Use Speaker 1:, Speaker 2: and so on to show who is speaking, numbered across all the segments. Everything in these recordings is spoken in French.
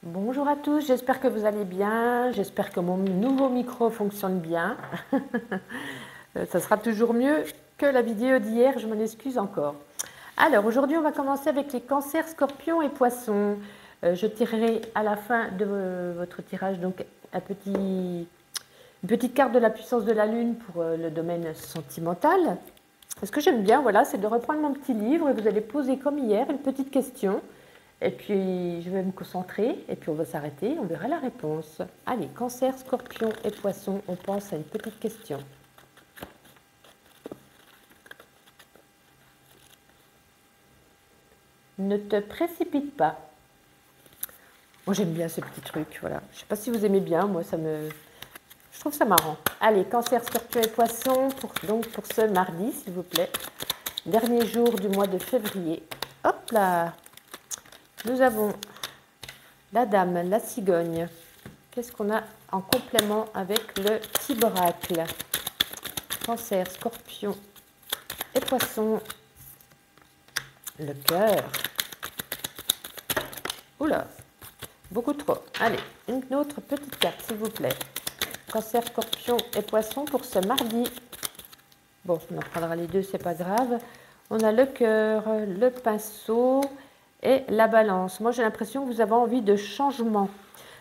Speaker 1: Bonjour à tous, j'espère que vous allez bien, j'espère que mon nouveau micro fonctionne bien. Ça sera toujours mieux que la vidéo d'hier, je m'en excuse encore. Alors aujourd'hui on va commencer avec les cancers, scorpions et poissons. Je tirerai à la fin de votre tirage donc une petite carte de la puissance de la lune pour le domaine sentimental. Ce que j'aime bien, voilà, c'est de reprendre mon petit livre et vous allez poser comme hier une petite question. Et puis, je vais me concentrer et puis on va s'arrêter, on verra la réponse. Allez, cancer, scorpion et poisson, on pense à une petite question. Ne te précipite pas. Moi, j'aime bien ce petit truc, voilà. Je ne sais pas si vous aimez bien, moi, je trouve ça marrant. Allez, cancer, scorpion et poisson, donc pour ce mardi, s'il vous plaît. Dernier jour du mois de février. Hop là! Nous avons la dame, la cigogne. Qu'est-ce qu'on a en complément avec le tiboracle? Cancer, scorpion et poisson. Le cœur. Oula, beaucoup trop. Allez, une autre petite carte, s'il vous plaît. Cancer, scorpion et poisson pour ce mardi. Bon, on en prendra les deux, c'est pas grave. On a le cœur, le pinceau et la balance. Moi, j'ai l'impression que vous avez envie de changement.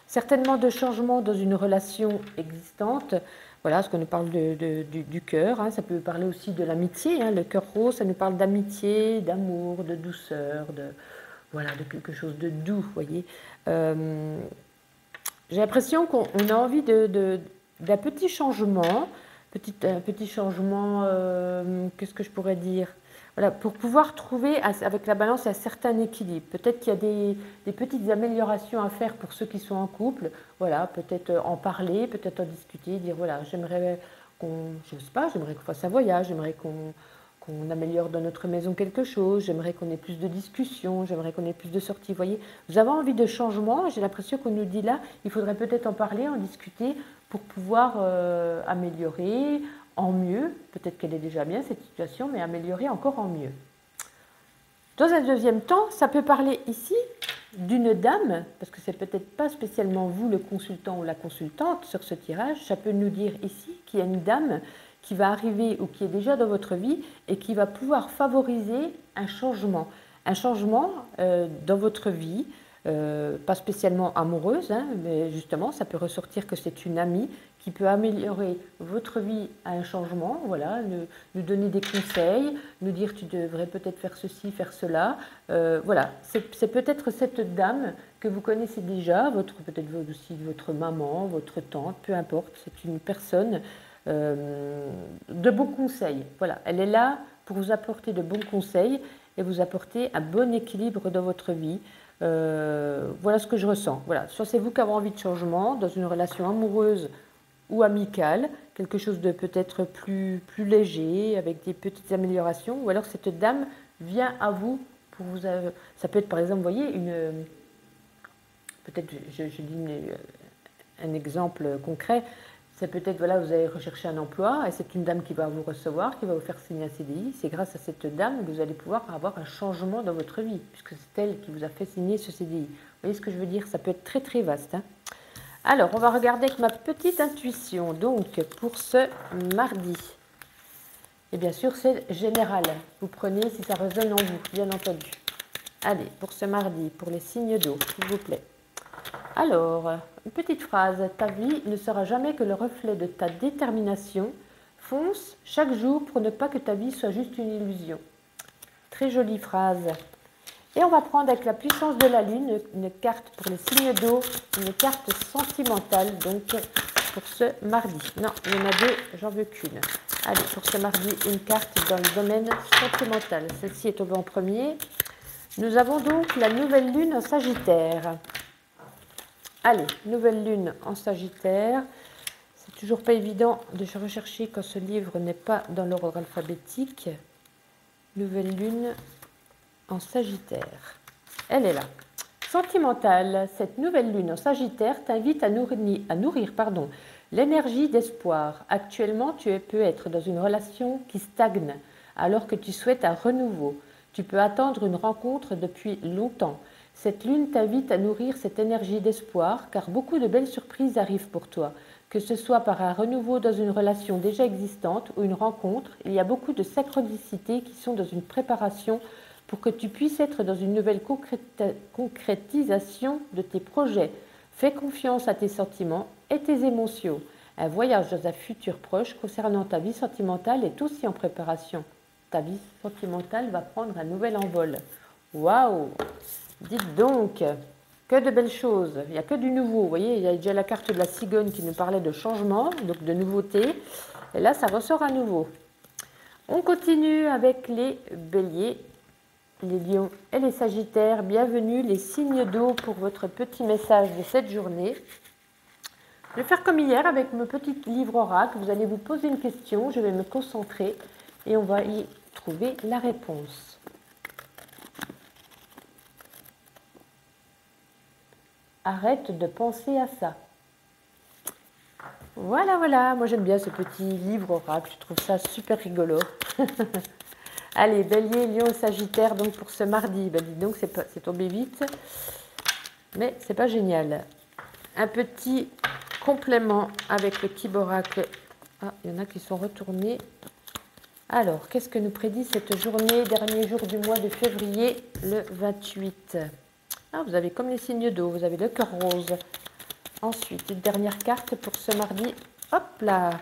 Speaker 1: Certainement de changement dans une relation existante. Voilà, parce qu'on nous parle du cœur. Hein. Ça peut parler aussi de l'amitié. Hein. Le cœur rose, ça nous parle d'amitié, d'amour, de douceur, voilà, de quelque chose de doux, vous voyez. J'ai l'impression qu'on a envie d'un petit changement. Un petit changement, qu'est-ce que je pourrais dire? Voilà, pour pouvoir trouver avec la balance un certain équilibre. Peut-être qu'il y a des petites améliorations à faire pour ceux qui sont en couple. Voilà, peut-être en parler, peut-être en discuter, dire voilà, j'aimerais je sais pas, j'aimerais qu'on fasse un voyage, j'aimerais qu'on améliore dans notre maison quelque chose, j'aimerais qu'on ait plus de discussions, j'aimerais qu'on ait plus de sorties. Vous voyez, vous avez envie de changement, j'ai l'impression qu'on nous dit là, il faudrait peut-être en parler, en discuter pour pouvoir améliorer en mieux, peut-être qu'elle est déjà bien cette situation, mais améliorer encore en mieux. Dans un deuxième temps, ça peut parler ici d'une dame, parce que c'est peut-être pas spécialement vous le consultant ou la consultante sur ce tirage, ça peut nous dire ici qu'il y a une dame qui va arriver ou qui est déjà dans votre vie et qui va pouvoir favoriser un changement dans votre vie, pas spécialement amoureuse, hein, mais justement ça peut ressortir que c'est une amie qui peut améliorer votre vie à un changement, voilà, nous donner des conseils, nous dire tu devrais peut-être faire ceci, faire cela, voilà, c'est peut-être cette dame que vous connaissez déjà, peut-être aussi votre maman, votre tante, peu importe, c'est une personne de bons conseils, voilà, elle est là pour vous apporter de bons conseils et vous apporter un bon équilibre dans votre vie. Voilà ce que je ressens. Voilà. Soit c'est vous qui avez envie de changement dans une relation amoureuse ou amicale, quelque chose de peut-être plus léger, avec des petites améliorations, ou alors cette dame vient à vous pour vous. Ça peut être par exemple, vous voyez, peut-être je dis un exemple concret. C'est peut-être, voilà, vous allez rechercher un emploi et c'est une dame qui va vous recevoir, qui va vous faire signer un CDI. C'est grâce à cette dame que vous allez pouvoir avoir un changement dans votre vie, puisque c'est elle qui vous a fait signer ce CDI. Vous voyez ce que je veux dire? Ça peut être très très vaste. Hein. Alors, on va regarder avec ma petite intuition, donc, pour ce mardi. Et bien sûr, c'est général. Vous prenez si ça résonne en vous, bien entendu. Allez, pour ce mardi, pour les signes d'eau, s'il vous plaît. Alors, une petite phrase. Ta vie ne sera jamais que le reflet de ta détermination. Fonce chaque jour pour ne pas que ta vie soit juste une illusion. Très jolie phrase. Et on va prendre avec la puissance de la lune une carte pour les signes d'eau, une carte sentimentale, donc pour ce mardi. Non, il y en a deux, j'en veux qu'une. Allez, pour ce mardi, une carte dans le domaine sentimental. Celle-ci est tombée en premier. Nous avons donc la nouvelle lune en Sagittaire. Allez, nouvelle lune en Sagittaire. C'est toujours pas évident de rechercher quand ce livre n'est pas dans l'ordre alphabétique. Nouvelle lune en Sagittaire. Elle est là. Sentimentale, cette nouvelle lune en Sagittaire t'invite à nourrir l'énergie d'espoir. Actuellement, tu peux être dans une relation qui stagne alors que tu souhaites un renouveau. Tu peux attendre une rencontre depuis longtemps. Cette lune t'invite à nourrir cette énergie d'espoir, car beaucoup de belles surprises arrivent pour toi. Que ce soit par un renouveau dans une relation déjà existante ou une rencontre, il y a beaucoup de synchronicités qui sont dans une préparation pour que tu puisses être dans une nouvelle concrétisation de tes projets. Fais confiance à tes sentiments et tes émotions. Un voyage dans un futur proche concernant ta vie sentimentale est aussi en préparation. Ta vie sentimentale va prendre un nouvel envol. Waouh! Dites donc, que de belles choses. Il n'y a que du nouveau. Vous voyez, il y a déjà la carte de la cigogne qui nous parlait de changement, donc de nouveauté. Et là, ça ressort à nouveau. On continue avec les béliers, les lions et les sagittaires. Bienvenue, les signes d'eau pour votre petit message de cette journée. Je vais faire comme hier avec mon petit livre oracle. Vous allez vous poser une question, je vais me concentrer et on va y trouver la réponse. Arrête de penser à ça. Voilà, voilà. Moi, j'aime bien ce petit livre oracle. Je trouve ça super rigolo. Allez, bélier, lion, sagittaire, donc pour ce mardi. Ben, dis donc, c'est tombé vite. Mais c'est pas génial. Un petit complément avec le petit oracle. Ah, il y en a qui sont retournés. Alors, qu'est-ce que nous prédit cette journée, dernier jour du mois de février, le 28 ? Ah, vous avez comme les signes d'eau, vous avez le cœur rose. Ensuite, une dernière carte pour ce mardi. Hop là,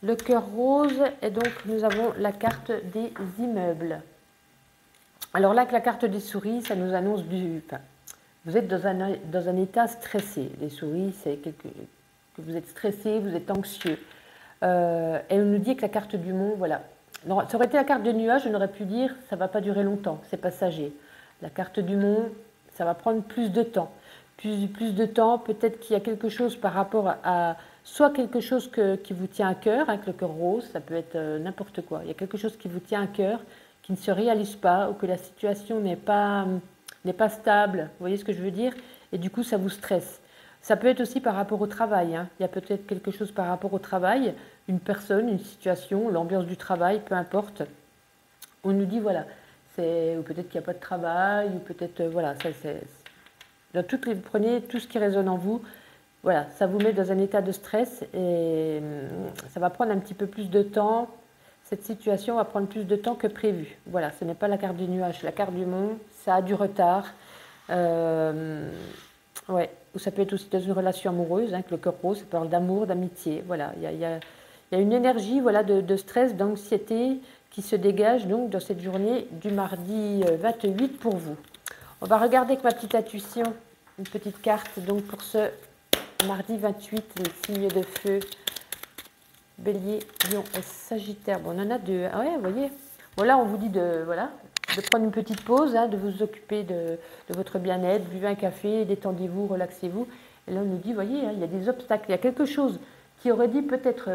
Speaker 1: le cœur rose. Et donc, nous avons la carte des immeubles. Alors là, avec la carte des souris, ça nous annonce du... Enfin, vous êtes dans un état stressé. Les souris, c'est que vous êtes stressé, vous êtes anxieux. Et on nous dit que la carte du monde, voilà. Non, ça aurait été la carte de nuage, on aurait pu dire ça ne va pas durer longtemps, c'est passager. La carte du monde, ça va prendre plus de temps. Plus de temps, peut-être qu'il y a quelque chose par rapport à soit quelque chose qui vous tient à cœur, avec le cœur rose, ça peut être n'importe quoi. Il y a quelque chose qui vous tient à cœur, qui ne se réalise pas, ou que la situation n'est pas stable. Vous voyez ce que je veux dire? Et du coup, ça vous stresse. Ça peut être aussi par rapport au travail. Hein. Il y a peut-être quelque chose par rapport au travail, une personne, une situation, l'ambiance du travail, peu importe. On nous dit, voilà, ou peut-être qu'il n'y a pas de travail, ou peut-être, voilà, vous prenez tout ce qui résonne en vous, voilà, ça vous met dans un état de stress et ça va prendre un petit peu plus de temps. Cette situation va prendre plus de temps que prévu. Voilà, ce n'est pas la carte du nuage, la carte du monde, ça a du retard. Ouais, ou ça peut être aussi dans une relation amoureuse, hein, avec le cœur rose, ça parle d'amour, d'amitié. Voilà, il y a une énergie, voilà, de stress, d'anxiété qui se dégage donc dans cette journée du mardi 28 pour vous. On va regarder avec ma petite intuition, une petite carte donc pour ce mardi 28, les signes de feu, bélier, lion et sagittaire. Bon, on en a deux. Ah ouais, vous voyez. Voilà, on vous dit de prendre une petite pause, hein, de vous occuper de votre bien-être, buvez un café, détendez-vous, relaxez-vous. Et là, on nous dit, vous voyez, hein, il y a des obstacles, il y a quelque chose qui aurait dit peut-être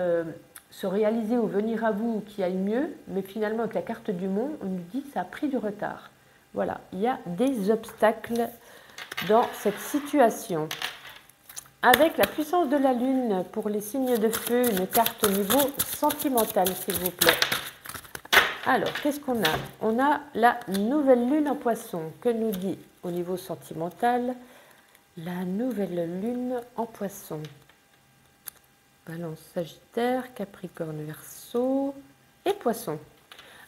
Speaker 1: se réaliser ou venir à vous, qui aille mieux, mais finalement, avec la carte du monde, on nous dit que ça a pris du retard. Voilà, il y a des obstacles dans cette situation. Avec la puissance de la lune pour les signes de feu, une carte au niveau sentimental, s'il vous plaît. Alors, qu'est-ce qu'on a? On a la nouvelle lune en poisson. Que nous dit au niveau sentimental la nouvelle lune en poisson? Balance, Sagittaire, Capricorne, Verseau et Poisson.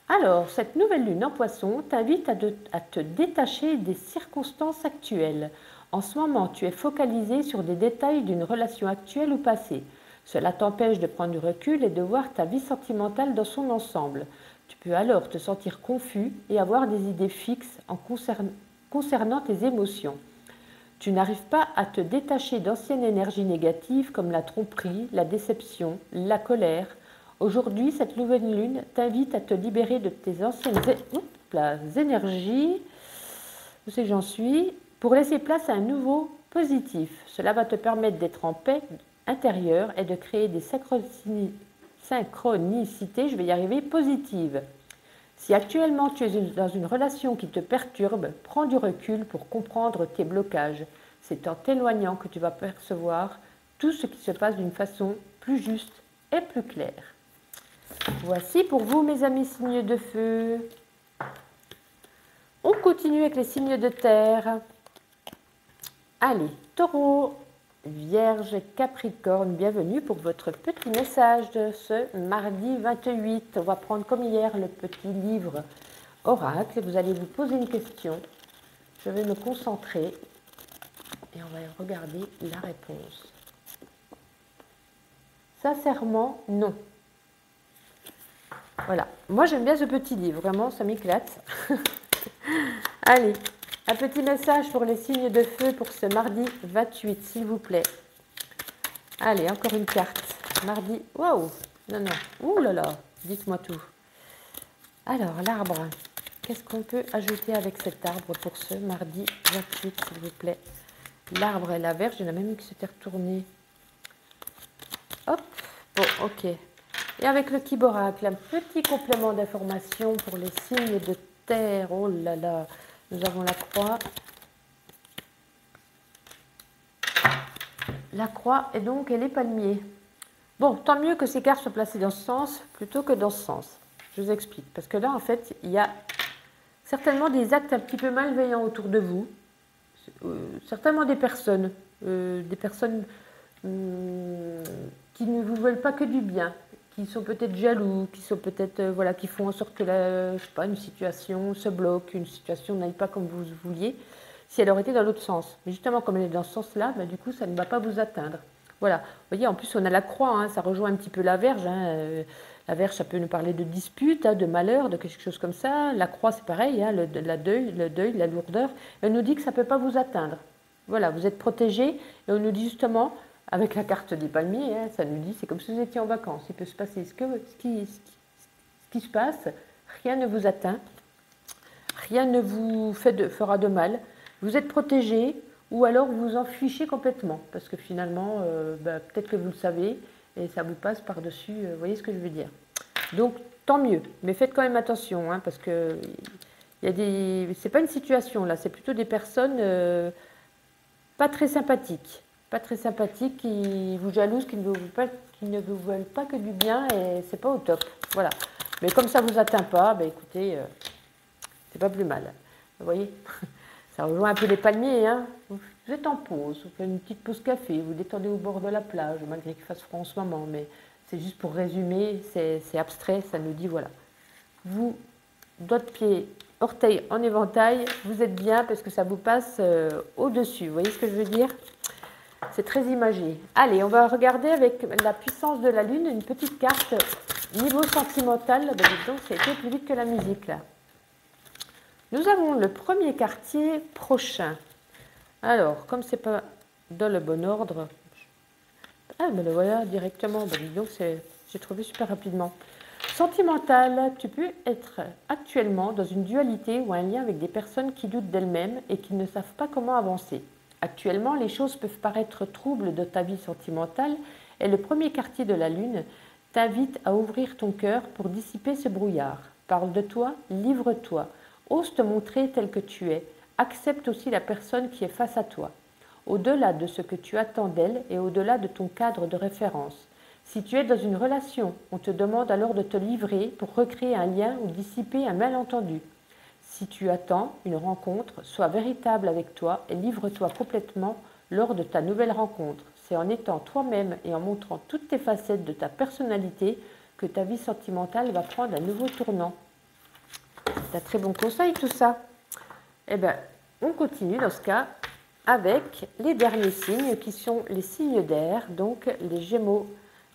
Speaker 1: Alors, cette nouvelle lune en poisson t'invite à te détacher des circonstances actuelles. En ce moment, tu es focalisé sur des détails d'une relation actuelle ou passée. Cela t'empêche de prendre du recul et de voir ta vie sentimentale dans son ensemble. Tu peux alors te sentir confus et avoir des idées fixes concernant tes émotions. Tu n'arrives pas à te détacher d'anciennes énergies négatives comme la tromperie, la déception, la colère. Aujourd'hui, cette nouvelle lune t'invite à te libérer de tes anciennes énergies, où c'est que j'en suis, pour laisser place à un nouveau positif. Cela va te permettre d'être en paix intérieure et de créer des synchronicités, je vais y arriver, positives. Si actuellement tu es dans une relation qui te perturbe, prends du recul pour comprendre tes blocages. C'est en t'éloignant que tu vas percevoir tout ce qui se passe d'une façon plus juste et plus claire. Voici pour vous, mes amis signes de feu. On continue avec les signes de terre. Allez, Taureau, Vierge, Capricorne, bienvenue pour votre petit message de ce mardi 28. On va prendre comme hier le petit livre Oracle. Vous allez vous poser une question. Je vais me concentrer et on va regarder la réponse. Sincèrement, non. Voilà. Moi, j'aime bien ce petit livre. Vraiment, ça m'éclate. Allez, un petit message pour les signes de feu pour ce mardi 28, s'il vous plaît. Allez, encore une carte. Mardi. Waouh! Non, non. Ouh là là. Dites-moi tout. Alors, l'arbre. Qu'est-ce qu'on peut ajouter avec cet arbre pour ce mardi 28, s'il vous plaît? L'arbre et la verge, il y en a même une qui s'était retournée. Hop. Bon, ok. Et avec le Kiboracle, un petit complément d'information pour les signes de terre. Oh là là. Nous avons la croix. La croix et donc les palmiers. Bon, tant mieux que ces cartes soient placées dans ce sens plutôt que dans ce sens. Je vous explique. Parce que là, en fait, il y a certainement des actes un petit peu malveillants autour de vous. Certainement des personnes qui ne vous veulent pas que du bien, qui sont peut-être jaloux, qui sont peut-être voilà, qui font en sorte que je sais pas, une situation se bloque, une situation n'aille pas comme vous vouliez, si elle aurait été dans l'autre sens. Mais justement, comme elle est dans ce sens-là, ben, du coup, ça ne va pas vous atteindre. Voilà. Vous voyez, en plus, on a la croix, hein, ça rejoint un petit peu la verge. La verge, ça peut nous parler de dispute, hein, de malheur, de quelque chose comme ça. La croix, c'est pareil, hein, le deuil, la lourdeur. Elle nous dit que ça ne peut pas vous atteindre. Voilà, vous êtes protégé. Et on nous dit justement, avec la carte des palmiers, hein, ça nous dit, c'est comme si vous étiez en vacances. Il peut se passer ce qui se passe. Rien ne vous atteint. Rien ne vous fera de mal. Vous êtes protégé. Ou alors vous vous en fichez complètement, parce que finalement, peut-être que vous le savez, et ça vous passe par-dessus, vous voyez ce que je veux dire. Donc, tant mieux, mais faites quand même attention, hein, parce que c'est pas une situation là, c'est plutôt des personnes pas très sympathiques, qui vous jalousent, qui ne vous veulent pas que du bien, et c'est pas au top, voilà. Mais comme ça vous atteint pas, écoutez, c'est pas plus mal, vous voyez. Ça rejoint un peu les palmiers, hein. Vous êtes en pause, vous faites une petite pause café, vous détendez au bord de la plage, malgré qu'il fasse froid en ce moment, mais c'est juste pour résumer, c'est abstrait, ça nous dit voilà. Vous, doigts de pied, orteils en éventail, vous êtes bien parce que ça vous passe au-dessus, vous voyez ce que je veux dire? C'est très imagé. Allez, on va regarder avec la puissance de la lune, une petite carte niveau sentimental. Ben, dis donc, ça a été plus vite que la musique là. Nous avons le premier quartier prochain. Alors, comme c'est pas dans le bon ordre, ah, ben le voilà directement. Ben, dis donc, j'ai trouvé super rapidement. Sentimental, tu peux être actuellement dans une dualité ou un lien avec des personnes qui doutent d'elles-mêmes et qui ne savent pas comment avancer. Actuellement, les choses peuvent paraître troubles de ta vie sentimentale et le premier quartier de la lune t'invite à ouvrir ton cœur pour dissiper ce brouillard. Parle de toi, livre-toi. Ose te montrer tel que tu es. Accepte aussi la personne qui est face à toi, au-delà de ce que tu attends d'elle et au-delà de ton cadre de référence. Si tu es dans une relation, on te demande alors de te livrer pour recréer un lien ou dissiper un malentendu. Si tu attends une rencontre, sois véritable avec toi et livre-toi complètement lors de ta nouvelle rencontre. C'est en étant toi-même et en montrant toutes tes facettes de ta personnalité que ta vie sentimentale va prendre un nouveau tournant. C'est un très bon conseil tout ça. Eh bien, on continue dans ce cas avec les derniers signes qui sont les signes d'air, donc les Gémeaux,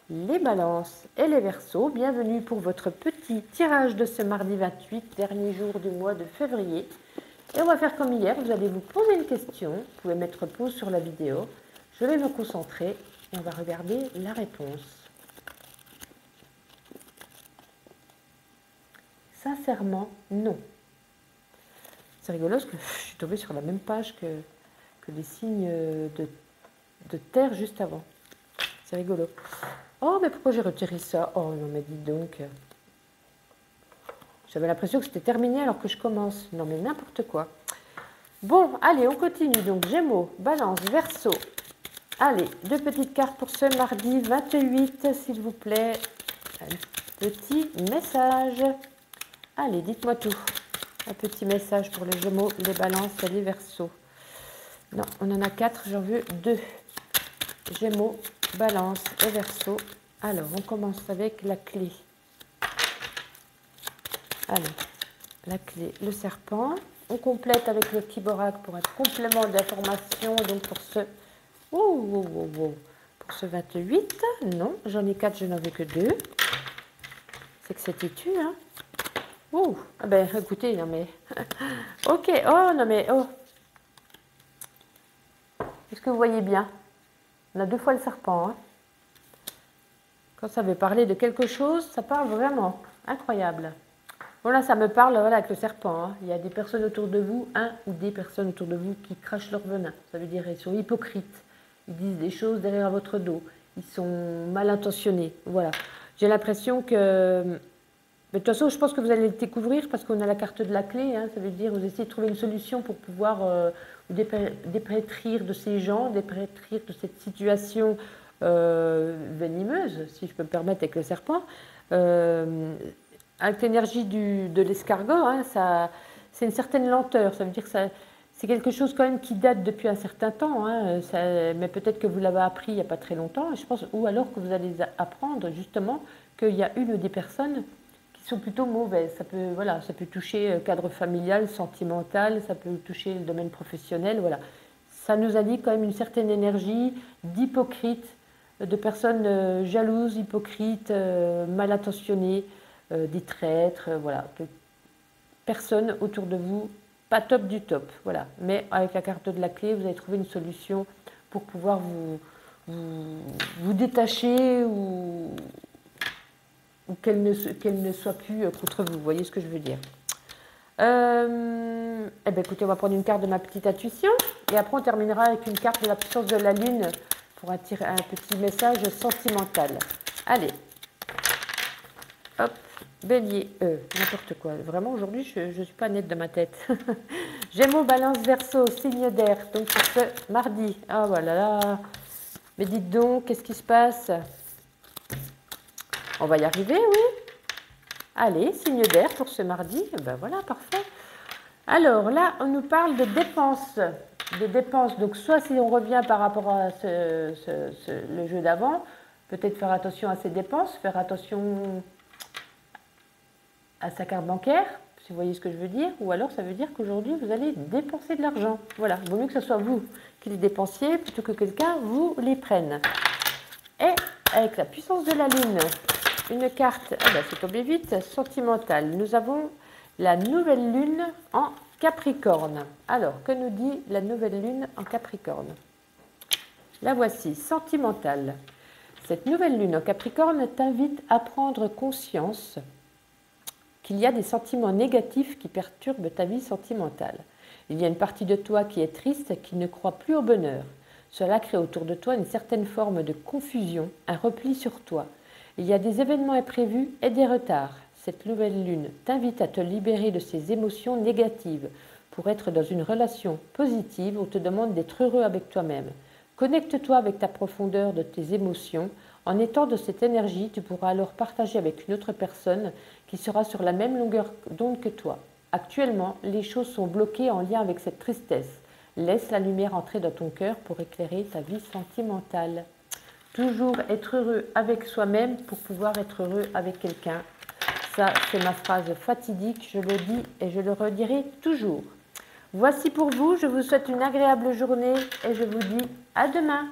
Speaker 1: les Balances et les Verseaux. Bienvenue pour votre petit tirage de ce mardi 28, dernier jour du mois de février. Et on va faire comme hier, vous allez vous poser une question, vous pouvez mettre pause sur la vidéo. Je vais me concentrer et on va regarder la réponse. Sincèrement, non. C'est rigolo parce que je suis tombée sur la même page que les signes de terre juste avant. C'est rigolo. Oh, mais pourquoi j'ai retiré ça? Oh, non, mais dites donc. J'avais l'impression que c'était terminé alors que je commence. Non, mais n'importe quoi. Bon, allez, on continue. Donc, Gémeaux, Balance, Verseau. Allez, deux petites cartes pour ce mardi 28, s'il vous plaît. Un petit message. Allez, dites-moi tout. Un petit message pour les Gémeaux, les Balances et les Verseaux. Non, on en a 4, j'en veux 2. Gémeaux, Balance et Verseau. Alors, on commence avec la clé. Alors, la clé, le serpent. On complète avec le Kiborak pour un complément d'information. Donc, pour ce... Pour ce 28, non, j'en ai 4, je n'en veux que 2. C'est que c'est têtu, hein. Ah ben, écoutez, non mais... ok, oh, non mais... Oh. Est-ce que vous voyez bien? On a 2 fois le serpent, hein. Quand ça veut parler de quelque chose, ça parle vraiment. Incroyable. Voilà, ça me parle voilà, avec le serpent. Hein. Il y a des personnes autour de vous, un ou des personnes autour de vous qui crachent leur venin. Ça veut dire qu'ils sont hypocrites. Ils disent des choses derrière votre dos. Ils sont mal intentionnés. Voilà. J'ai l'impression que... Mais de toute façon, je pense que vous allez le découvrir parce qu'on a la carte de la clé. Hein. Ça veut dire vous essayez de trouver une solution pour pouvoir vous déprétrir de ces gens, déprétrir de cette situation venimeuse, si je peux me permettre, avec le serpent. Avec l'énergie de l'escargot, hein, c'est une certaine lenteur. Ça veut dire que c'est quelque chose quand même qui date depuis un certain temps. Hein, mais peut-être que vous l'avez appris il n'y a pas très longtemps. Je pense, ou alors que vous allez apprendre justement qu'il y a une des personnes qui sont plutôt mauvaises. Ça peut, voilà, ça peut toucher le cadre familial, sentimental, ça peut toucher le domaine professionnel. Voilà. Ça nous indique quand même une certaine énergie d'hypocrite, de personnes jalouses, hypocrites, mal intentionnées, des traîtres, voilà. Personne autour de vous, pas top du top, voilà. Mais avec la carte de la clé, vous allez trouver une solution pour pouvoir vous détacher ou qu'elle ne soit plus contre vous. Vous voyez ce que je veux dire? Eh bien, écoutez, on va prendre une carte de ma petite intuition et après on terminera avec une carte de la puissance de la lune pour un petit message sentimental. Allez, hop, bélier, n'importe quoi. Vraiment, aujourd'hui, je ne suis pas nette de ma tête. Gémeaux, Balance, Verseau, signe d'air. Donc, pour ce mardi. Ah, voilà là. Mais dites donc, qu'est-ce qui se passe? On va y arriver, oui. Allez, signe d'air pour ce mardi. Ben voilà, parfait. Alors là, on nous parle de dépenses. De dépenses. Donc, soit si on revient par rapport à le jeu d'avant, peut-être faire attention à ses dépenses, faire attention à sa carte bancaire, si vous voyez ce que je veux dire. Ou alors, ça veut dire qu'aujourd'hui, vous allez dépenser de l'argent. Voilà, il vaut mieux que ce soit vous qui les dépensiez plutôt que quelqu'un vous les prenne. Et avec la puissance de la lune, une carte, ah ben, c'est tombé vite, sentimentale. Nous avons la nouvelle lune en Capricorne. Alors, que nous dit la nouvelle lune en Capricorne? La voici, sentimentale. Cette nouvelle lune en Capricorne t'invite à prendre conscience qu'il y a des sentiments négatifs qui perturbent ta vie sentimentale. Il y a une partie de toi qui est triste, qui ne croit plus au bonheur. Cela crée autour de toi une certaine forme de confusion, un repli sur toi. Il y a des événements imprévus et des retards. Cette nouvelle lune t'invite à te libérer de ces émotions négatives. Pour être dans une relation positive, on te demande d'être heureux avec toi-même. Connecte-toi avec ta profondeur de tes émotions. En étant de cette énergie, tu pourras alors partager avec une autre personne qui sera sur la même longueur d'onde que toi. Actuellement, les choses sont bloquées en lien avec cette tristesse. Laisse la lumière entrer dans ton cœur pour éclairer ta vie sentimentale. Toujours être heureux avec soi-même pour pouvoir être heureux avec quelqu'un. Ça, c'est ma phrase fatidique, je le dis et je le redirai toujours. Voici pour vous, je vous souhaite une agréable journée et je vous dis à demain.